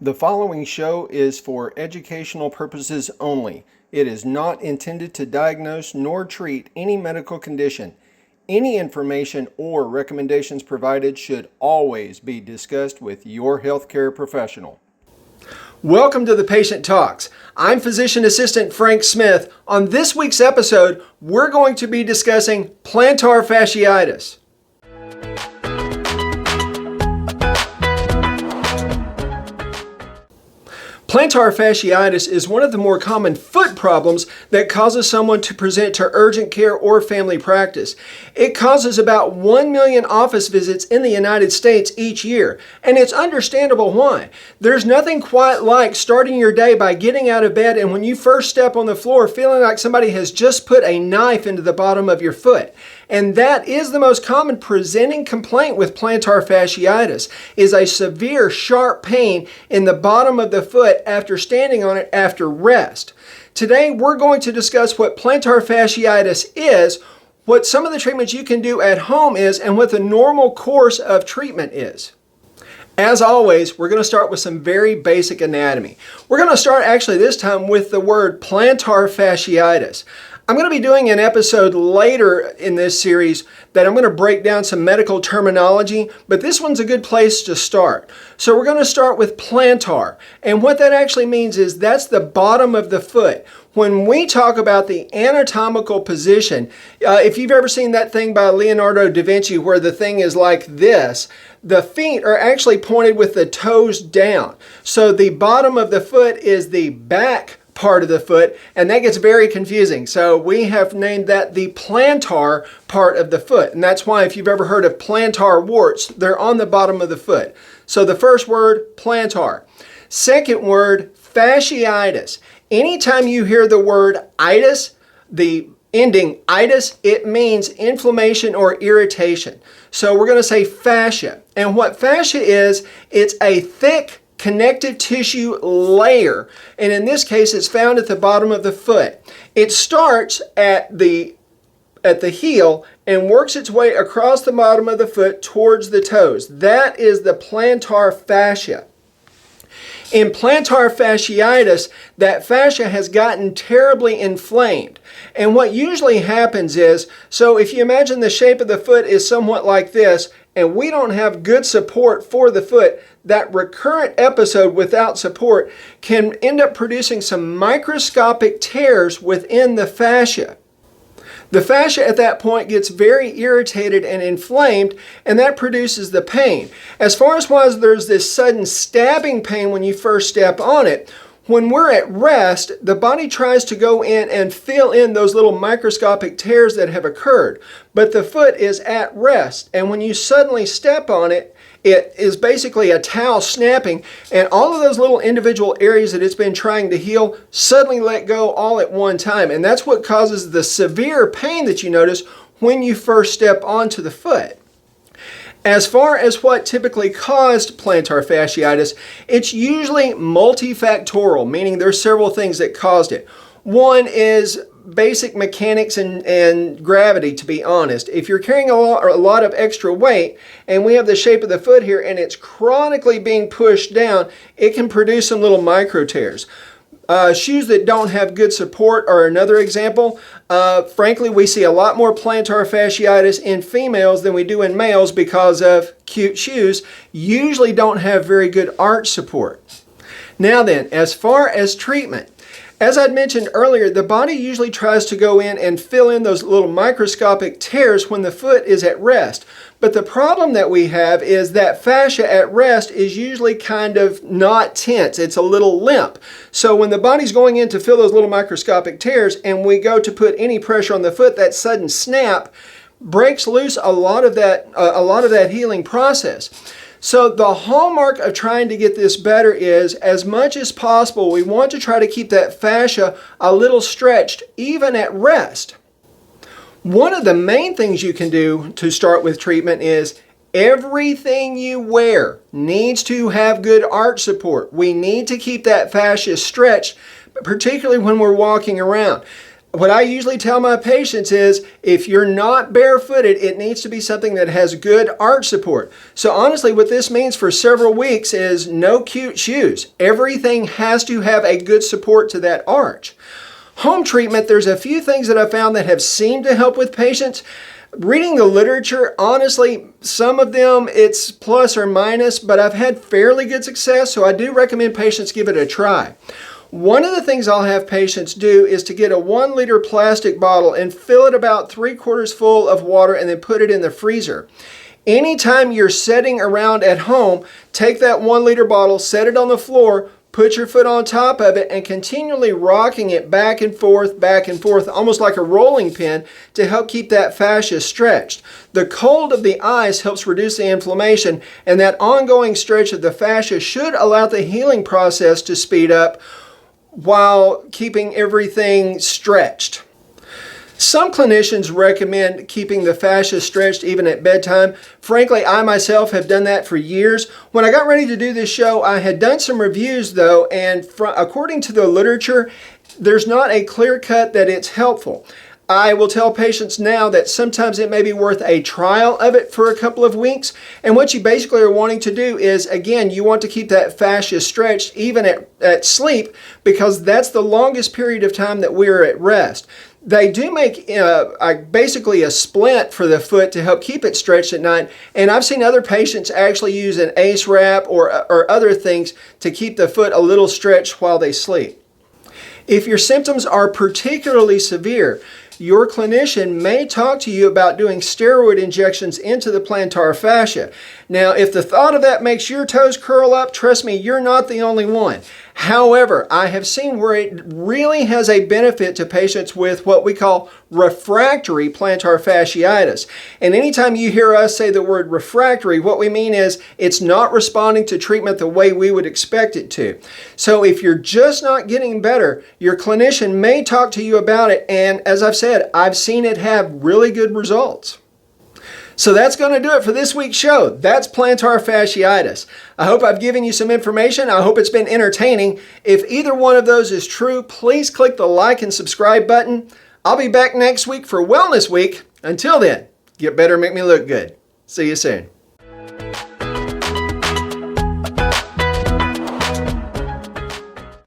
The following show is for educational purposes only. It is not intended to diagnose nor treat any medical condition. Any information or recommendations provided should always be discussed with your healthcare professional. Welcome to the Patient Talks. I'm Physician Assistant Frank Smith. On this week's episode, we're going to be discussing plantar fasciitis. Plantar fasciitis is one of the more common foot problems that causes someone to present to urgent care or family practice. It causes about 1 million office visits in the United States each year, and it's understandable why. There's nothing quite like starting your day by getting out of bed and when you first step on the floor feeling like somebody has just put a knife into the bottom of your foot. And that is the most common presenting complaint with plantar fasciitis, is a severe sharp pain in the bottom of the foot after standing on it after rest. Today we're going to discuss what plantar fasciitis is, what some of the treatments you can do at home is, and what the normal course of treatment is. As always, we're going to start with some very basic anatomy. We're going to start actually this time with the word plantar fasciitis. I'm going to be doing an episode later in this series that I'm going to break down some medical terminology, but this one's a good place to start. So we're going to start with plantar, and what that actually means is that's the bottom of the foot. When we talk about the anatomical position, if you've ever seen that thing by Leonardo da Vinci where the thing is like this, the feet are actually pointed with the toes down. So the bottom of the foot is the back part of the foot, and that gets very confusing. So we have named that the plantar part of the foot, and that's why if you've ever heard of plantar warts, they're on the bottom of the foot. So the first word, plantar. Second word, fasciitis. Anytime you hear the word itis, the ending itis, it means inflammation or irritation. So we're going to say fascia. And what fascia is, it's a thick connective tissue layer, and in this case it's found at the bottom of the foot. It starts at the heel and works its way across the bottom of the foot towards the toes. That is the plantar fascia. In plantar fasciitis, that fascia has gotten terribly inflamed. And what usually happens is, so if you imagine the shape of the foot is somewhat like this, and we don't have good support for the foot, that recurrent episode without support can end up producing some microscopic tears within the fascia. The fascia at that point gets very irritated and inflamed, and that produces the pain. As far as why there's this sudden stabbing pain when you first step on it, when we're at rest, the body tries to go in and fill in those little microscopic tears that have occurred. But the foot is at rest, and when you suddenly step on it, it is basically a towel snapping, and all of those little individual areas that it's been trying to heal suddenly let go all at one time. And that's what causes the severe pain that you notice when you first step onto the foot. As far as what typically caused plantar fasciitis, it's usually multifactorial, meaning there's several things that caused it. One is basic mechanics and gravity, to be honest. If you're carrying a lot of extra weight, and we have the shape of the foot here, and it's chronically being pushed down, it can produce some little micro tears. Shoes that don't have good support are another example. Frankly, we see a lot more plantar fasciitis in females than we do in males because of cute shoes usually don't have very good arch support. Now then, as far as treatment, as I'd mentioned earlier, the body usually tries to go in and fill in those little microscopic tears when the foot is at rest. But the problem that we have is that fascia at rest is usually kind of not tense. It's a little limp. So when the body's going in to fill those little microscopic tears and we go to put any pressure on the foot, that sudden snap breaks loose a lot of that healing process. So the hallmark of trying to get this better is, as much as possible, we want to try to keep that fascia a little stretched, even at rest. One of the main things you can do to start with treatment is everything you wear needs to have good arch support. We need to keep that fascia stretched, particularly when we're walking around. What I usually tell my patients is if you're not barefooted, it needs to be something that has good arch support. So honestly, what this means for several weeks is no cute shoes. Everything has to have a good support to that arch. Home treatment, there's a few things that I've found that have seemed to help with patients. Reading the literature, honestly, some of them it's plus or minus, but I've had fairly good success, so I do recommend patients give it a try. One of the things I'll have patients do is to get a 1 liter plastic bottle and fill it about 3/4 full of water and then put it in the freezer. Anytime you're sitting around at home, take that 1 liter bottle, set it on the floor, put your foot on top of it and continually rocking it back and forth, almost like a rolling pin to help keep that fascia stretched. The cold of the ice helps reduce the inflammation, and that ongoing stretch of the fascia should allow the healing process to speed up while keeping everything stretched. Some clinicians recommend keeping the fascia stretched even at bedtime. Frankly, I myself have done that for years. When I got ready to do this show, I had done some reviews though, and according to the literature, there's not a clear cut that it's helpful. I will tell patients now that sometimes it may be worth a trial of it for a couple of weeks. And what you basically are wanting to do is, again, you want to keep that fascia stretched even at sleep because that's the longest period of time that we're at rest. They do make basically a splint for the foot to help keep it stretched at night. And I've seen other patients actually use an ACE wrap or other things to keep the foot a little stretched while they sleep. If your symptoms are particularly severe, your clinician may talk to you about doing steroid injections into the plantar fascia. Now, if the thought of that makes your toes curl up, trust me, you're not the only one. However, I have seen where it really has a benefit to patients with what we call refractory plantar fasciitis. And anytime you hear us say the word refractory, what we mean is it's not responding to treatment the way we would expect it to. So if you're just not getting better, your clinician may talk to you about it. And as I've said, I've seen it have really good results. So that's going to do it for this week's show. That's plantar fasciitis. I hope I've given you some information. I hope it's been entertaining. If either one of those is true, please click the like and subscribe button. I'll be back next week for Wellness Week. Until then, get better, make me look good. See you soon.